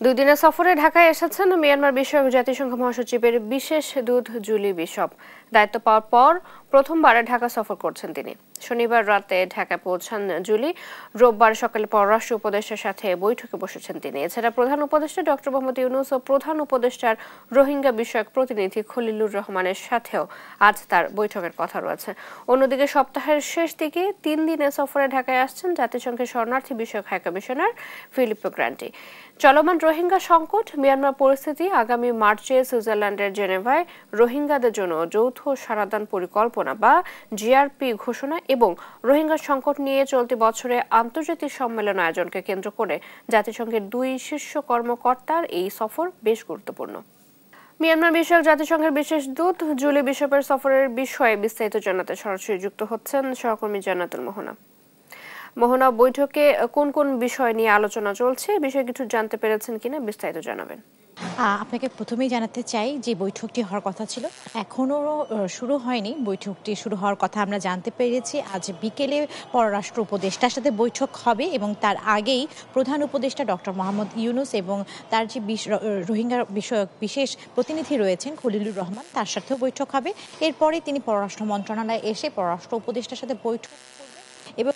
দুই দিনের সফরে ঢাকায় এসেছেন মিয়ানমার বিষয়ক জাতিসংঘ মহাসচিবের বিশেষ দূত জুলি বিশপ। দায়িত্ব পাওয়ার পর প্রথমবারে ঢাকা সফর করছেন তিনি। শনিবার রাতে ঢাকায় পৌঁছান জুলি। রোববার সকালে পররাষ্ট্র উপদেষ্টার সাথে বৈঠকে বসেছেন তিনি। এছাড়া প্রধান উপদেষ্টা ডক্টর মোহাম্মদ ইউনূস ও প্রধান উপদেষ্টার রোহিঙ্গা বিষয়ক প্রতিনিধি খলিলুর রহমানের সাথেও আজ তার বৈঠকের কথা রয়েছে। অন্যদিকে সপ্তাহের শেষ দিকে 3 দিনের সফরে ঢাকায় আসছেন জাতিসংঘের শরণার্থী বিষয়ক হাই কমিশনার ফিলিপো গ্রান্টি। চলমান রোহিঙ্গা সংকট, মিয়ানমার পরিস্থিতি, আগামী মার্চে সুইজারল্যান্ডের জেনেভায় রোহিঙ্গাদের জন্য যৌথ সারাদান পরিকল্পনা বা জিআরপি ঘোষণা এবং রোহিঙ্গা সংকট নিয়ে চলতি বছরে আন্তর্জাতিক সম্মেলন আয়োজনকে কেন্দ্র করে জাতিসংঘের 2 শীর্ষ কর্মকর্তার এই সফর বেশ গুরুত্বপূর্ণ। মিয়ানমার বিষয়ক জাতিসংঘের বিশেষ দূত জুলি বিশপের সফরের বিষয়ে বিস্তারিত জানাতে সরাসরি যুক্ত হচ্ছেন সহকর্মী জান্নাতুল মোহনা। মোহনা, বৈঠকে কোন কোন বিষয় নিয়ে আলোচনা চলছে, বিষয়ে কিছু জানতে পেরেছেন কিনা বিস্তারিত জানাবেন। আপনাকে প্রথমেই জানাতে চাই যে বৈঠকটি হওয়ার কথা ছিল, এখনো শুরু হয়নি। বৈঠকটি শুরু হওয়ার কথা আমরা জানতে পেরেছি আজ বিকেলে পররাষ্ট্র উপদেষ্টার সাথে বৈঠক হবে এবং তার আগেই প্রধান উপদেষ্টা ডক্টর মোহাম্মদ ইউনূস এবং তার যে রোহিঙ্গা বিষয়ক বিশেষ প্রতিনিধি রয়েছেন খলিলুর রহমান, তার সাথেও বৈঠক হবে। এরপরে তিনি পররাষ্ট্র মন্ত্রণালয়ে এসে পররাষ্ট্র উপদেষ্টার সাথে বৈঠক এবং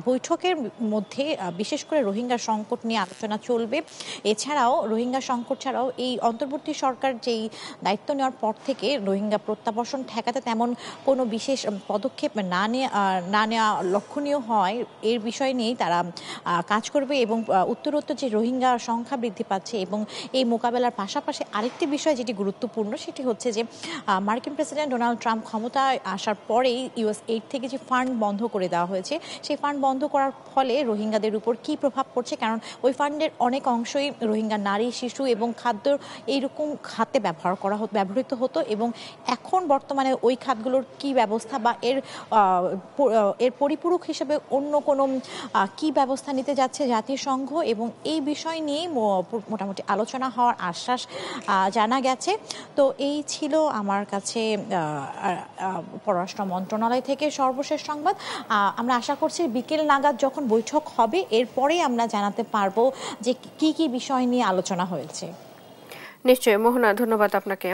বৈঠকের মধ্যে বিশেষ করে রোহিঙ্গা সংকট নিয়ে আলোচনা চলবে। এছাড়াও রোহিঙ্গা সংকট ছাড়াও এই অন্তর্বর্তী সরকার যেই দায়িত্ব নেওয়ার পর থেকে রোহিঙ্গা প্রত্যাবর্ষণ ঠেকাতে তেমন কোনো বিশেষ পদক্ষেপ না নেওয়া লক্ষণীয় হয়, এর বিষয় নিয়েই তারা কাজ করবে এবং উত্তরোত্তর যে রোহিঙ্গা সংখ্যা বৃদ্ধি পাচ্ছে এবং এই মোকাবেলার পাশাপাশি আরেকটি বিষয় যেটি গুরুত্বপূর্ণ সেটি হচ্ছে যে মার্কিন প্রেসিডেন্ট ডোনাল্ড ট্রাম্প ক্ষমতায় আসার পরেই USAID থেকে যে ফান্ড বন্ধ করে দেওয়া হয়েছে, সেই ফান্ড বন্ধ করার ফলে রোহিঙ্গাদের উপর কি প্রভাব পড়ছে, কারণ ওই ফান্ডের অনেক অংশই রোহিঙ্গা নারী, শিশু এবং খাদ্য এইরকম খাতে ব্যবহৃত হতো এবং এখন বর্তমানে ওই খাতগুলোর কি ব্যবস্থা বা এর পরিপূরক হিসেবে অন্য কোনো কি ব্যবস্থা নিতে যাচ্ছে জাতিসংঘ, এবং এই বিষয় নিয়েই মোটামুটি আলোচনা হওয়ার আশ্বাস জানা গেছে। তো এই ছিল আমার কাছে পররাষ্ট্র মন্ত্রণালয় থেকে সর্বশেষ সংবাদ। আমরা আশা করছি বিকেল নাগাদ যখন বৈঠক হবে এরপরেই আমরা জানাতে পারবো যে কি কি বিষয় নিয়ে আলোচনা হয়েছে। নিশ্চয়ই মোহনা, ধন্যবাদ আপনাকে।